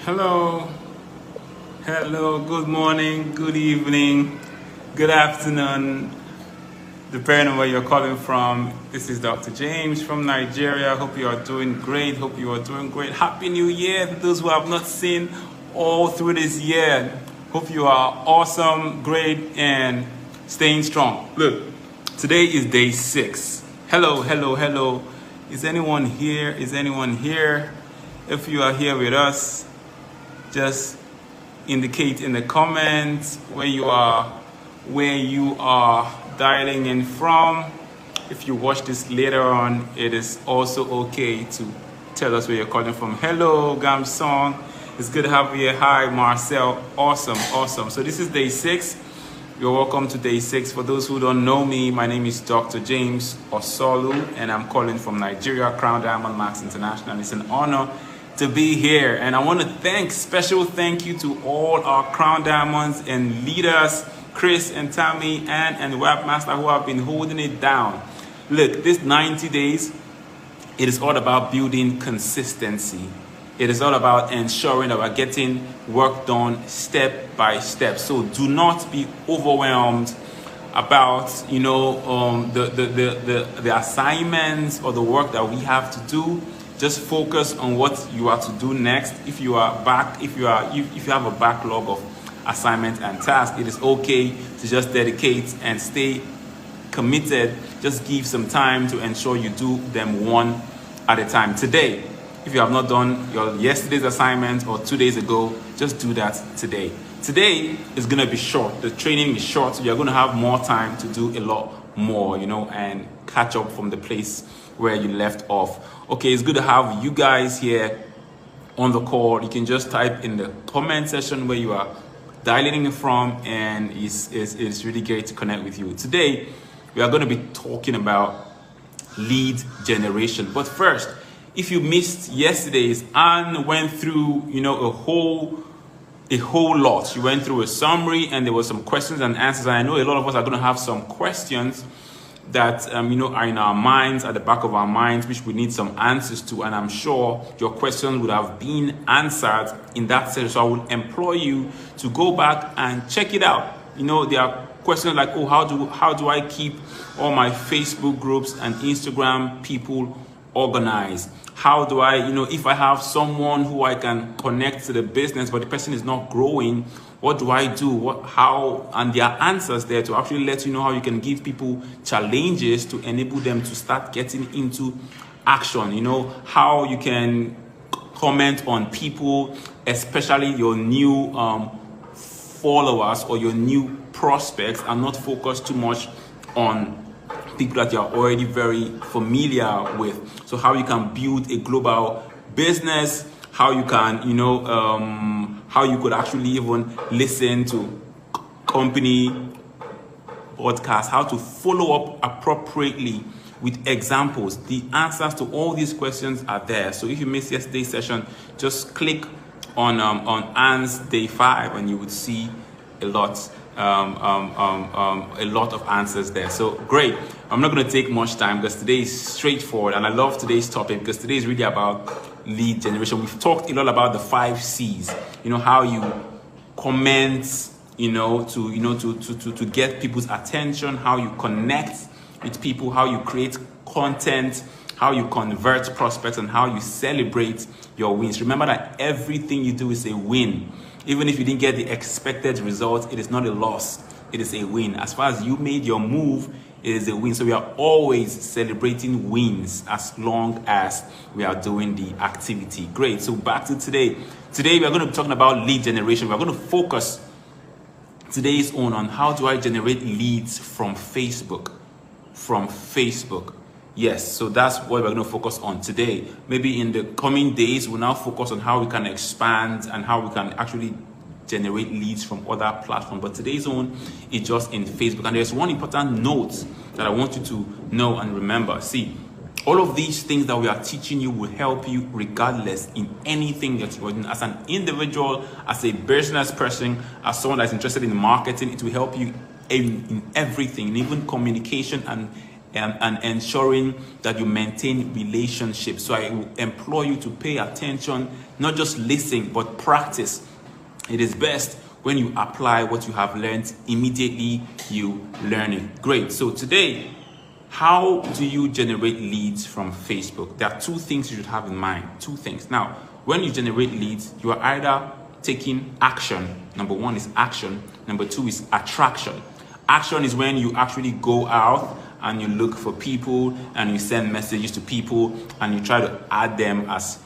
Hello, good morning, good evening, good afternoon, depending on where you're calling from. This is Dr. James from Nigeria. Hope you are doing great. Happy New Year to those who have not seen all through this year. Hope you are awesome, great, and staying strong. Look, today is day 6. Hello. Is anyone here? If you are here with us, just indicate in the comments where you are dialing in from. If you watch this later on, it is also okay to tell us where you're calling from. Hello, Gamsong. It's good to have you here. Hi, Marcel. Awesome. So this is day 6. You're welcome to day 6. For those who don't know me, my name is Dr. James Osolu, and I'm calling from Nigeria, Crown Diamond Max International. It's an honor to be here, and I want to special thank you to all our Crown Diamonds and leaders, Chris and Tammy and Webmaster, who have been holding it down. Look, this 90 days, it is all about building consistency. It is all about ensuring that we're getting work done step by step. So do not be overwhelmed about the assignments or the work that we have to do. Just focus on what you are to do next. If you have a backlog of assignments and tasks, it is okay to just dedicate and stay committed. Just give some time to ensure you do them one at a time. Today, if you have not done your yesterday's assignment or 2 days ago, just do that today. Today is going to be short. The training is short, so you're going to have more time to do a lot more, and catch up from the place where you left off. Okay, it's good to have you guys here on the call. You can just type in the comment section where you are dialing in from, and it's really great to connect with you. Today, we are going to be talking about lead generation. But first, if you missed yesterday's, Anne went through, a whole lot. She went through a summary, and there were some questions and answers. And I know a lot of us are going to have some questions that are in our minds, at the back of our minds, which we need some answers to. And I'm sure your questions would have been answered in that session. So I would employ you to go back and check it out. There are questions like, how do I keep all my Facebook groups and Instagram people organized? How do I, if I have someone who I can connect to the business, but the person is not growing, what do I do? And there are answers there to actually let you know how you can give people challenges to enable them to start getting into action. How you can comment on people, especially your new followers or your new prospects, and not focus too much on people that you're already very familiar with. So how you can build a global business, how you can, how you could actually even listen to company podcasts, how to follow up appropriately with examples. The answers to all these questions are there. So if you missed yesterday's session, just click on Anne's day 5, and you would see a lot of answers there. So great. I'm not going to take much time because today is straightforward, and I love today's topic because today is really about lead generation. We've talked a lot about the 5 C's. How you comment, to get people's attention, how you connect with people, how you create content, how you convert prospects, and how you celebrate your wins. Remember that everything you do is a win. Even if you didn't get the expected result, it is not a loss. It is a win. As far as you made your move, it is a win. So we are always celebrating wins as long as we are doing the activity. Great. So back to today. Today we are going to be talking about lead generation. We are going to focus today's on how do I generate leads from Facebook. Yes, so that's what we're going to focus on today. Maybe in the coming days, we'll now focus on how we can expand and how we can actually generate leads from other platforms. But today's own is just in Facebook. And there's one important note that I want you to know and remember. See, all of these things that we are teaching you will help you regardless in anything that you're doing. As an individual, as a business person, as someone that's interested in marketing, it will help you in everything, in even communication and and ensuring that you maintain relationships. So I will implore you to pay attention, not just listen, but practice. It is best when you apply what you have learned immediately you learn it. Great. So today, how do you generate leads from Facebook? There are two things you should have in mind. Two things. Now, when you generate leads, you are either taking action. Number one is action. Number two is attraction. Action is when you actually go out and you look for people and you send messages to people and you try to add them as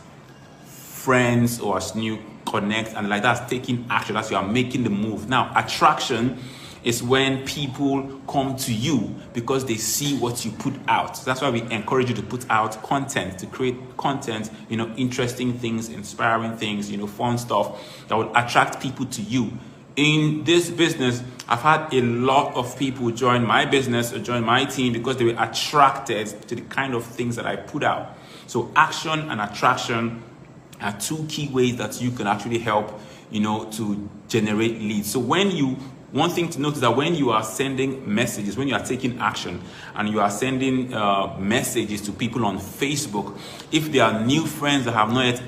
friends or as new connect, and like that's taking action. That's you are making the move. Now, attraction is when people come to you because they see what you put out. So that's why we encourage you to put out content, to create content, interesting things, inspiring things, fun stuff that will attract people to you. In this business, I've had a lot of people join my business or join my team because they were attracted to the kind of things that I put out. So action and attraction are two key ways that you can actually help, to generate leads. So one thing to note is that when you are sending messages, when you are taking action and you are sending messages to people on Facebook, if there are new friends that have not yet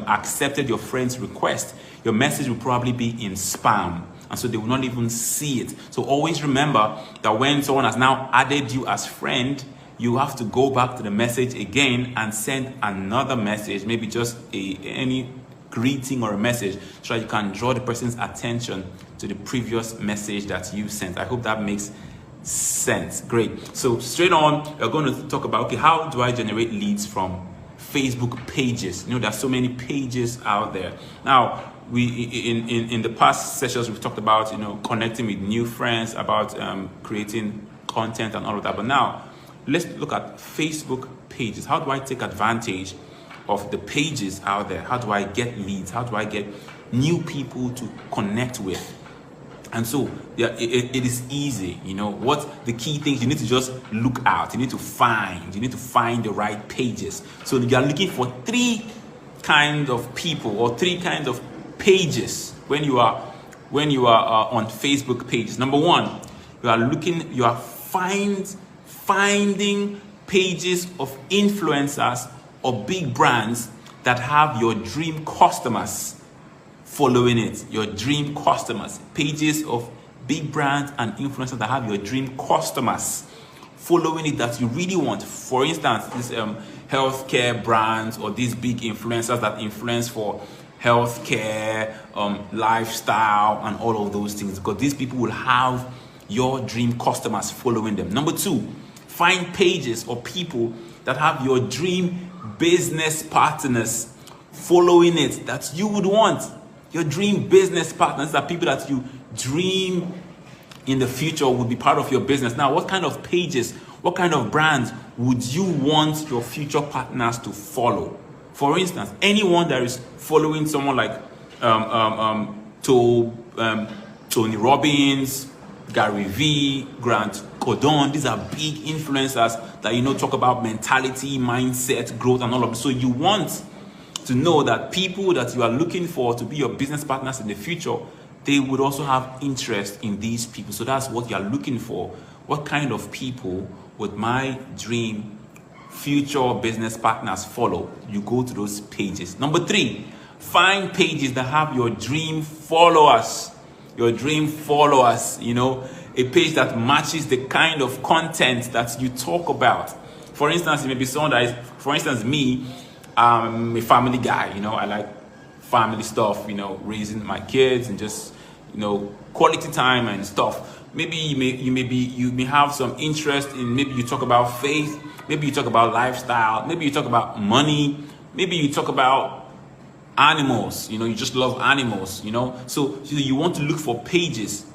accepted your friend's request, your message will probably be in spam. And so they will not even see it. So always remember that when someone has now added you as friend, you have to go back to the message again and send another message, maybe just any greeting or a message, so that you can draw the person's attention to the previous message that you sent. I hope that makes sense. Great. So straight on, we're going to talk about, okay, how do I generate leads from Facebook pages? There are so many pages out there. Now, we in the past sessions we've talked about connecting with new friends, about creating content and all of that. But now let's look at Facebook pages. How do I take advantage of the pages out there? How do I get leads? How do I get new people to connect with? And so it is easy. What the key things you need to just look out. You need to find the right pages. So you are looking for three kinds of people or three kinds of pages when you are on Facebook pages. Number one, you are finding pages of influencers or big brands that have your dream customers following it. Your dream customers. Pages of big brands and influencers that have your dream customers following it that you really want. For instance, these healthcare brands or these big influencers that influence for healthcare, lifestyle, and all of those things, because these people will have your dream customers following them. Number two, find pages or people that have your dream business partners following it that you would want. Your dream business partners are people that you dream in the future would be part of your business. Now, what kind of pages, what kind of brands would you want your future partners to follow? For instance, anyone that is following someone like Tony Robbins, Gary Vee, Grant Cardone, these are big influencers that talk about mentality, mindset, growth, and all of it. So you want to know that people that you are looking for to be your business partners in the future, they would also have interest in these people. So that's what you are looking for. What kind of people would my dream future business partners follow? You go to those pages. Number three, find pages that have your dream followers. Your dream followers, a page that matches the kind of content that you talk about. For instance, it may be someone that is, for instance, me, I'm a family guy, I like family stuff, raising my kids and just, quality time and stuff. Maybe you may have some interest in, maybe you talk about faith, maybe you talk about lifestyle, maybe you talk about money, maybe you talk about animals, you just love animals, so you want to look for pages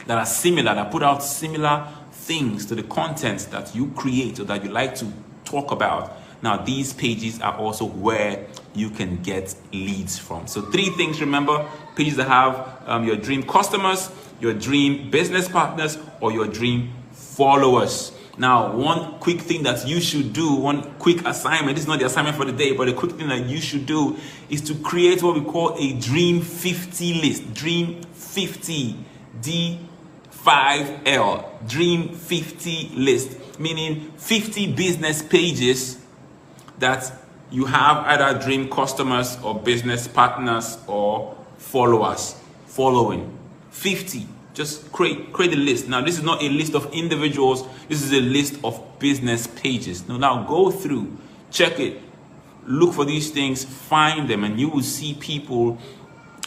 that are similar, that put out similar things to the content that you create or that you like to talk about. Now, these pages are also where you can get leads from. So three things, remember: pages that have your dream customers, your dream business partners, or your dream followers. Now, one quick thing that you should do, one quick assignment, this is not the assignment for the day, but a quick thing that you should do is to create what we call a Dream 50 list. Dream 50, D5L, Dream 50 list. meaning 50 business pages that you have either dream customers or business partners or followers following. 50. Just create a list. Now, this is not a list of individuals. This is a list of business pages. Now go through, check it, look for these things, find them, and you will see people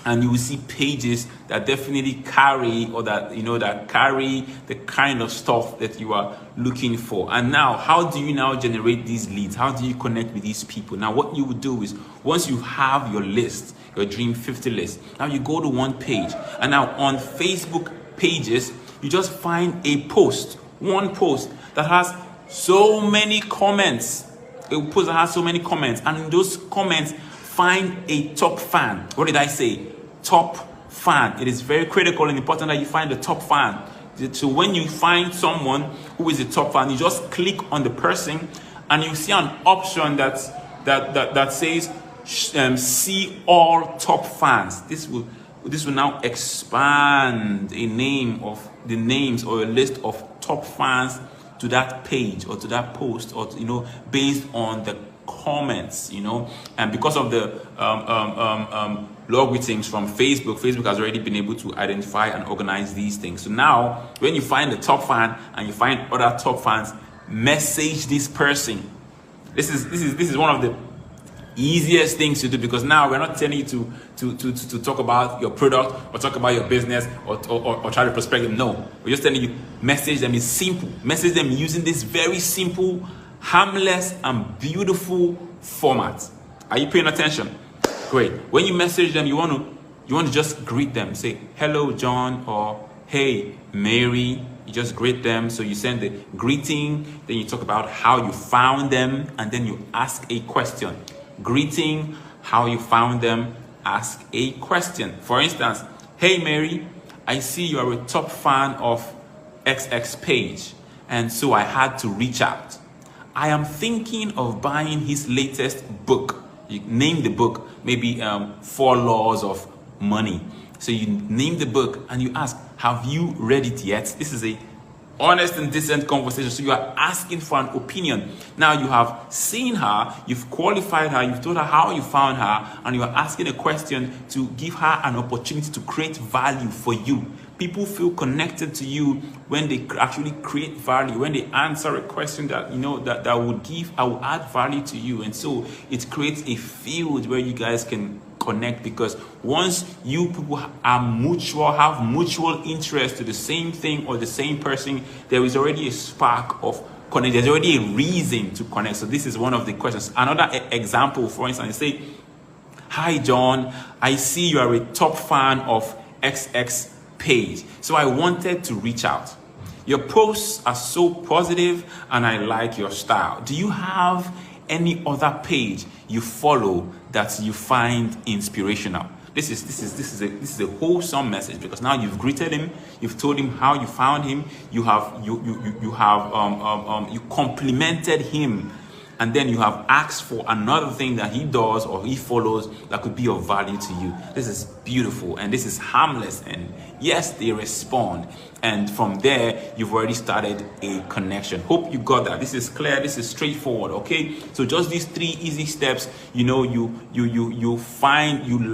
and you will see pages that definitely carry, or that, you know, that carry the kind of stuff that you are looking for. And now, how do you now generate these leads? How do you connect with these people? Now, what you would do is, once you have your list, your Dream 50 list, now you go to one page, and now on Facebook pages, you just find a post, one post that has so many comments. A post that has so many comments, and in those comments, find a top fan. What did I say? Top fan. It is very critical and important that you find the top fan. So when you find someone who is a top fan, you just click on the person, and you see an option that says see all top fans. This will now expand a name of the names or a list of top fans to that page or to that post, or, you know, based on the comments, you know. And because of the logarithms from Facebook has already been able to identify and organize these things. So now when you find the top fan and you find other top fans, message this person. This is one of the easiest things to do, because now we're not telling you to talk about your product or talk about your business or try to prospect them. No, we're just telling you, message them. It's simple. Message them using this very simple, harmless and beautiful format. Are you paying attention? Great. When you message them, you want to just greet them. Say, hello John, or hey Mary. You just greet them. So you send the greeting, then you talk about how you found them, and then you ask a question. Greeting, how you found them, ask a question. For instance, hey Mary, I see you are a top fan of XX page, and so I had to reach out. I am thinking of buying his latest book. You name the book, maybe 4 Laws of Money. So you name the book and you ask, have you read it yet? This is a honest and decent conversation. So you are asking for an opinion. Now you have seen her, you've qualified her, you've told her how you found her, and you are asking a question to give her an opportunity to create value for you. People feel connected to you when they actually create value, when they answer a question that, you know, that will add value to you. And so it creates a field where you guys can connect, because once you people have mutual interest to the same thing or the same person, there is already a spark of connect. There's already a reason to connect. So this is one of the questions. Another example, for instance, you say, hi John, I see you are a top fan of XX page, so I wanted to reach out. Your posts are so positive and I like your style. Do you have any other page you follow that you find inspirational? This is a wholesome message, because now you've greeted him, you've told him how you found him, you complimented him, and then you have asked for another thing that he does or he follows that could be of value to you. This is beautiful, and this is harmless, and yes, they respond, and from there you've already started a connection. Hope you got that. This is clear, this is straightforward. Okay, so just these 3 easy steps. You know, you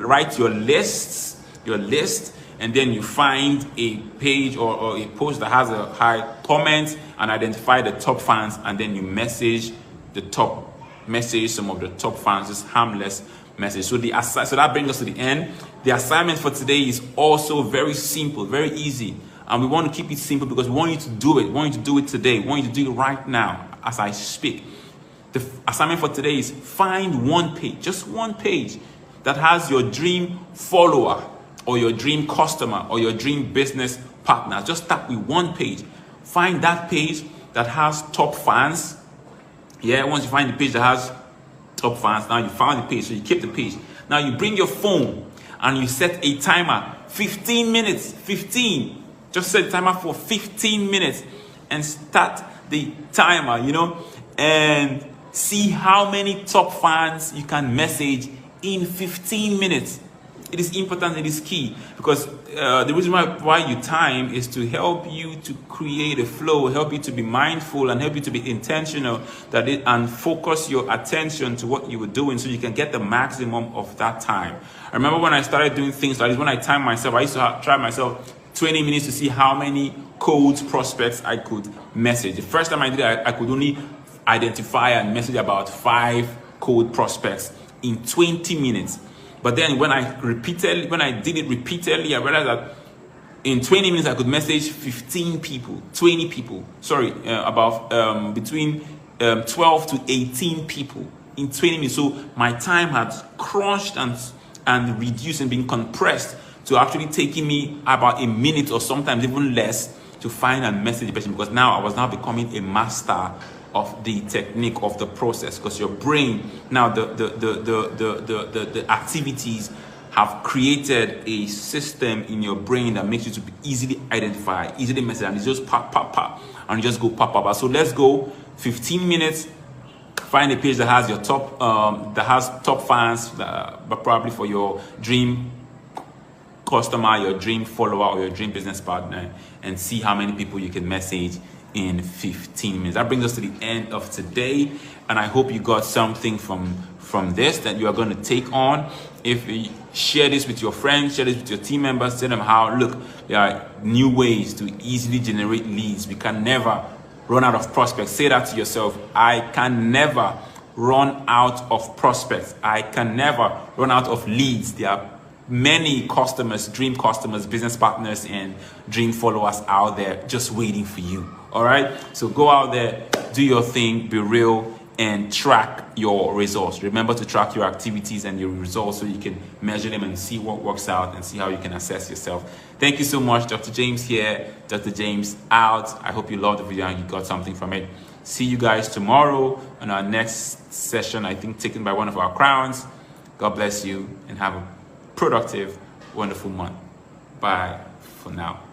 write your list, and then you find a page or a post that has a high comment and identify the top fans, and then you message some of the top fans. Just harmless message. So that brings us to the end. The assignment for today is also very simple, very easy, and we want to keep it simple because we want you to do it. We want you to do it today. We want you to do it right now as I speak. The assignment for today is find one page, just one page, that has your dream follower or your dream customer or your dream business partner. Just start with one page. Find that page that has top fans. Yeah, once you find the page that has top fans, now you found the page, so you keep the page. Now you bring your phone and you set a timer, 15 minutes, 15. Just set a timer for 15 minutes and start the timer, you know, and see how many top fans you can message in 15 minutes. It is important, it is key, because the reason why you time is to help you to create a flow, help you to be mindful, and help you to be intentional and focus your attention to what you were doing so you can get the maximum of that time. I remember when I started doing things like this, when I timed myself, I used to try myself 20 minutes to see how many cold prospects I could message. The first time I did it, I could only identify and message about 5 cold prospects in 20 minutes. But then when I did it repeatedly, I realized that in 20 minutes I could message 15 people, 20 people, about between 12 to 18 people in 20 minutes. So my time had crunched and reduced and been compressed to actually taking me about a minute or sometimes even less to find and message the person, because now I was now becoming a master of the technique of the process, because your brain now the activities have created a system in your brain that makes you to easily identify, easily message, and it's just pop, and you just go pop. So let's go 15 minutes. Find a page that has your top fans, but probably for your dream customer, your dream follower, or your dream business partner, and see how many people you can message in 15 minutes. That brings us to the end of today, and I hope you got something from this that you are going to take on. If you share this with your friends, share this with your team members, tell them how, look, there are new ways to easily generate leads. We can never run out of prospects. Say that to yourself. I can never run out of prospects. I can never run out of leads. There are many customers, dream customers, business partners, and dream followers out there just waiting for you. All right, so go out there, do your thing, be real, and track your results. Remember to track your activities and your results so you can measure them and see what works out and see how you can assess yourself. Thank you so much. Dr. James here. Dr. James out. I hope you loved the video and you got something from it. See you guys tomorrow on our next session, I think taken by one of our crowns. God bless you and have a productive, wonderful month. Bye for now.